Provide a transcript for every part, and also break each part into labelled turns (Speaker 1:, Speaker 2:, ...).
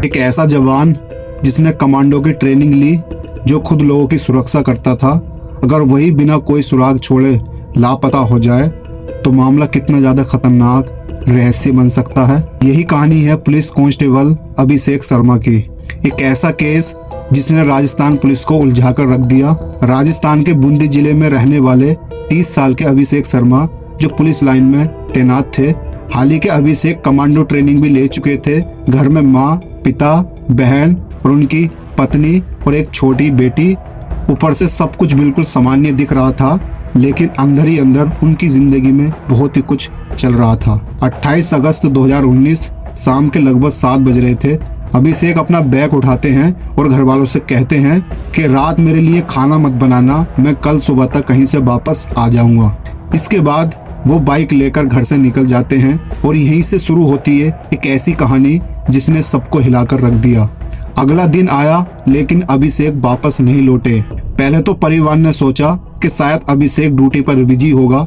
Speaker 1: एक ऐसा जवान जिसने कमांडो की ट्रेनिंग ली, जो खुद लोगों की सुरक्षा करता था, अगर वही बिना कोई सुराग छोड़े लापता हो जाए तो मामला कितना ज्यादा खतरनाक रहस्य बन सकता है। यही कहानी है पुलिस कांस्टेबल अभिषेक शर्मा की। एक ऐसा केस जिसने राजस्थान पुलिस को उलझाकर रख दिया। राजस्थान के बूंदी जिले में रहने वाले 30 साल के अभिषेक शर्मा जो पुलिस लाइन में तैनात थे। हाल ही के अभिषेक कमांडो ट्रेनिंग भी ले चुके थे। घर में माँ, पिता, बहन और उनकी पत्नी और एक छोटी बेटी। ऊपर से सब कुछ बिल्कुल सामान्य दिख रहा था, लेकिन अंदर ही अंदर उनकी जिंदगी में बहुत ही कुछ चल रहा था। 28 अगस्त 2019 शाम के लगभग 7 बज रहे थे। अभिषेक अपना बैग उठाते हैं और घर वालों से कहते हैं कि रात मेरे लिए खाना मत बनाना, मैं कल सुबह तक कहीं से वापस आ जाऊंगा। इसके बाद वो बाइक लेकर घर से निकल जाते हैं और यहीं से शुरू होती है एक ऐसी कहानी जिसने सबको हिलाकर रख दिया। अगला दिन आया, लेकिन अभिषेक वापस नहीं लौटे। पहले तो परिवार ने सोचा कि शायद अभिषेक ड्यूटी पर बिजी होगा,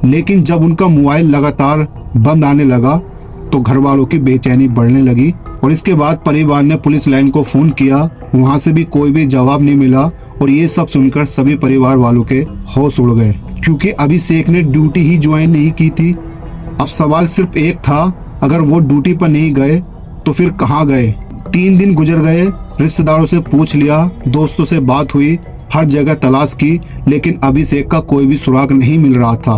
Speaker 1: लेकिन जब उनका मोबाइल लगातार बंद आने लगा तो घर वालों की बेचैनी बढ़ने लगी। और इसके बाद परिवार ने पुलिस लाइन को फोन किया, वहां से भी कोई भी जवाब नहीं मिला। और ये सब सुनकर सभी परिवार वालों के होश उड़ गए, क्योंकि अभिषेक ने ड्यूटी ही ज्वाइन नहीं की थी। अब सवाल सिर्फ एक था, अगर वो ड्यूटी पर नहीं गए तो फिर कहाँ गए। 3 दिन गुजर गए, रिश्तेदारों से पूछ लिया, दोस्तों से बात हुई, हर जगह तलाश की, लेकिन अभिषेक का कोई भी सुराग नहीं मिल रहा था।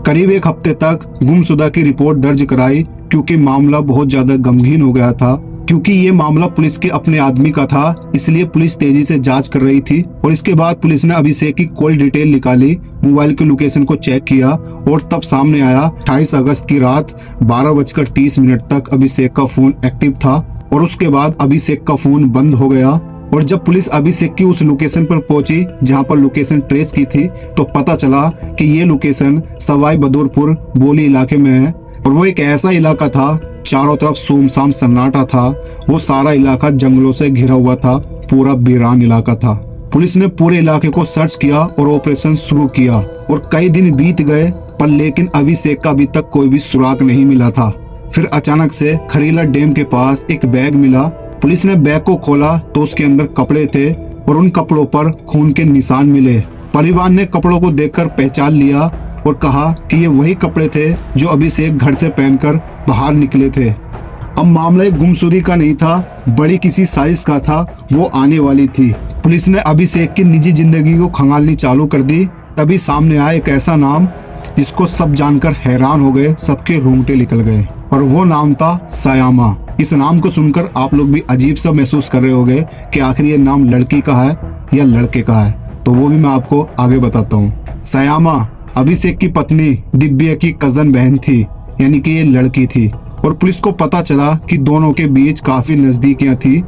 Speaker 1: करीब 1 हफ्ते तक गुमशुदा की रिपोर्ट दर्ज कराई, क्योंकि मामला बहुत ज्यादा गमगीन हो गया था। क्योंकि ये मामला पुलिस के अपने आदमी का था, इसलिए पुलिस तेजी से जांच कर रही थी। और इसके बाद पुलिस ने अभिषेक की कॉल डिटेल निकाली, मोबाइल के लोकेशन को चेक किया और तब सामने आया 28 अगस्त की रात 12:30 तक अभिषेक का फोन एक्टिव था। और उसके बाद अभिषेक का फोन बंद हो गया। और जब पुलिस अभिषेक की उस लोकेशन पर पहुंची जहां पर लोकेशन ट्रेस की थी, तो पता चला कि ये लोकेशन सवाई बदौरपुर बोली इलाके में है। और वो एक ऐसा इलाका था, चारों तरफ सुनसान सन्नाटा था। वो सारा इलाका जंगलों से घिरा हुआ था, पूरा वीरान इलाका था। पुलिस ने पूरे इलाके को सर्च किया और ऑपरेशन शुरू किया। और कई दिन बीत गए, पर लेकिन अभिषेक का अभी तक कोई भी सुराग नहीं मिला था। फिर अचानक से खरीला डैम के पास एक बैग मिला। पुलिस ने बैग को खोला तो उसके अंदर कपड़े थे और उन कपड़ों पर खून के निशान मिले। परिवार ने कपड़ों को देखकर पहचान लिया और कहा कि ये वही कपड़े थे जो अभिषेक घर से पहनकर बाहर निकले थे। अब मामला एक गुमशुदगी का नहीं था, बड़ी किसी साजिश का था, वो आने वाली थी। पुलिस ने अभिषेक की निजी जिंदगी को खंगालनी चालू कर दी। तभी सामने आया एक ऐसा नाम जिसको सब जानकर हैरान हो गए, सबके रोंगटे निकल गए। और वो नाम था सयामा। इस नाम को सुनकर आप लोग भी अजीब सा महसूस कर रहे होंगे कि आखिर ये नाम लड़की का है या लड़के का है, तो वो भी मैं आपको आगे बताता हूँ। सयामा अभिषेक की पत्नी दिव्या की कजन बहन थी, यानी कि ये लड़की थी। और पुलिस को पता चला कि दोनों के बीच काफी नजदीकियां थी।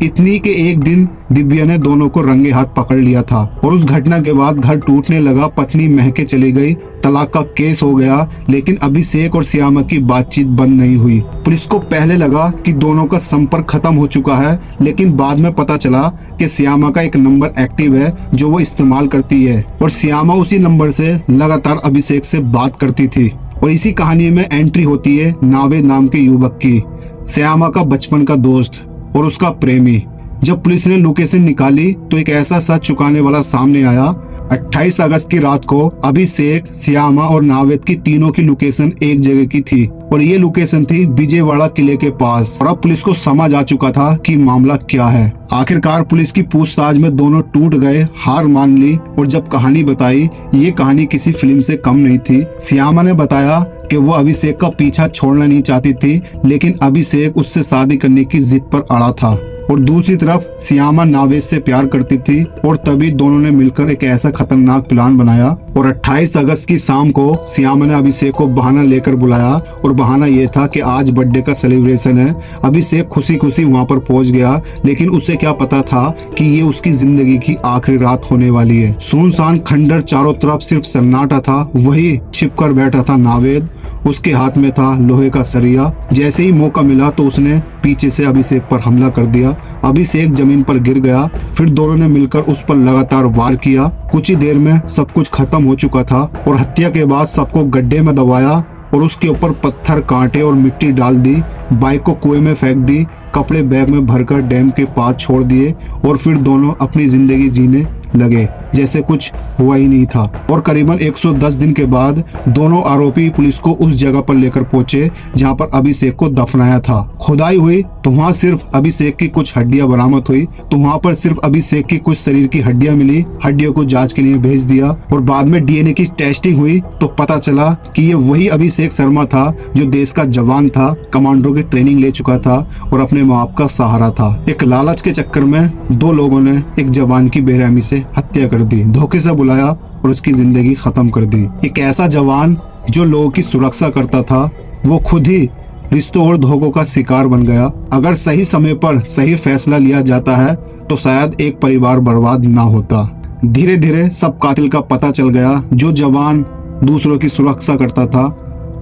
Speaker 1: इतनी कि एक दिन दिव्या ने दोनों को रंगे हाथ पकड़ लिया था। और उस घटना के बाद घर टूटने लगा, पत्नी महके चली गई, तलाक का केस हो गया। लेकिन अभिषेक और श्यामा की बातचीत बंद नहीं हुई। पुलिस को पहले लगा कि दोनों का संपर्क खत्म हो चुका है, लेकिन बाद में पता चला कि श्यामा का एक नंबर एक्टिव है जो वो इस्तेमाल करती है। और श्यामा उसी नंबर से लगातार अभिषेक से बात करती थी। और इसी कहानी में एंट्री होती है नावेद नाम के युवक की, श्यामा का बचपन का दोस्त और उसका प्रेमी। जब पुलिस ने लोकेशन निकाली तो एक ऐसा सच चुकाने वाला सामने आया। 28 अगस्त की रात को अभिषेक, श्यामा और नावेद की तीनों की लोकेशन एक जगह की थी। और ये लोकेशन थी विजयवाड़ा किले के पास। और अब पुलिस को समझ आ चुका था कि मामला क्या है। आखिरकार पुलिस की पूछताछ में दोनों टूट गए, हार मान ली। और जब कहानी बताई, ये कहानी किसी फिल्म से कम नहीं थी। श्यामा ने बताया कि वो अभिषेक का पीछा छोड़ना नहीं चाहती थी, लेकिन अभिषेक उससे शादी करने की जिद पर अड़ा था। और दूसरी तरफ श्यामा नावेद से प्यार करती थी। और तभी दोनों ने मिलकर एक ऐसा खतरनाक प्लान बनाया। और 28 अगस्त की शाम को श्यामा ने अभिषेक को बहाना लेकर बुलाया। और बहाना ये था कि आज बर्थडे का सेलिब्रेशन है। अभिषेक खुशी खुशी वहां पर पहुंच गया, लेकिन उसे क्या पता था कि ये उसकी जिंदगी की आखिरी रात होने वाली है। सुनसान खंडर, चारों तरफ सिर्फ सन्नाटा था। वही छिप कर बैठा था नावेद, उसके हाथ में था लोहे का सरिया। जैसे ही मौका मिला तो उसने पीछे से अभिषेक पर हमला कर दिया। अभिषेक जमीन पर गिर गया। फिर दोनों ने मिलकर उस पर लगातार वार किया। कुछ ही देर में सब कुछ खत्म हो चुका था। और हत्या के बाद सबको गड्ढे में दबाया और उसके ऊपर पत्थर, कांटे और मिट्टी डाल दी, बाइक को कुएं में फेंक दी, कपड़े बैग में भरकर डैम के पास छोड़ दिए और फिर दोनों अपनी जिंदगी जीने लगे जैसे कुछ हुआ ही नहीं था। और करीबन 110 दिन के बाद दोनों आरोपी पुलिस को उस जगह पर लेकर पहुंचे जहां पर अभिषेक को दफनाया था। खुदाई हुई तो वहां सिर्फ अभिषेक की कुछ हड्डियां बरामद हुई, तो वहां पर सिर्फ अभिषेक की कुछ शरीर की हड्डियां मिली। हड्डियों को जांच के लिए भेज दिया और बाद में डीएनए की टेस्टिंग हुई तो पता चला कि ये वही अभिषेक शर्मा था जो देश का जवान था, कमांडो की ट्रेनिंग ले चुका था और अपने माँ बाप का सहारा था। एक लालच के चक्कर में दो लोगों ने एक जवान की बेरहमी से हत्या कर दी, धोखे से बुलाया और उसकी जिंदगी खत्म कर दी। एक ऐसा जवान जो लोगों की सुरक्षा करता था, वो खुद ही रिश्तों और धोखों का शिकार बन गया। अगर सही समय पर सही फैसला लिया जाता है तो शायद एक परिवार बर्बाद ना होता। धीरे धीरे सब कातिल का पता चल गया। जो जवान दूसरों की सुरक्षा करता था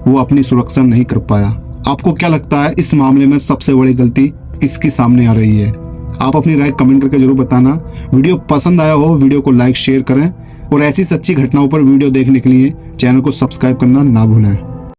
Speaker 1: वो अपनी सुरक्षा नहीं कर पाया। आपको क्या लगता है इस मामले में सबसे बड़ी गलती किसकी सामने आ रही है? आप अपनी राय कमेंट करके जरूर बताना। वीडियो पसंद आया हो वीडियो को लाइक शेयर करें और ऐसी सच्ची घटनाओं पर वीडियो देखने के लिए चैनल को सब्सक्राइब करना ना भूलें।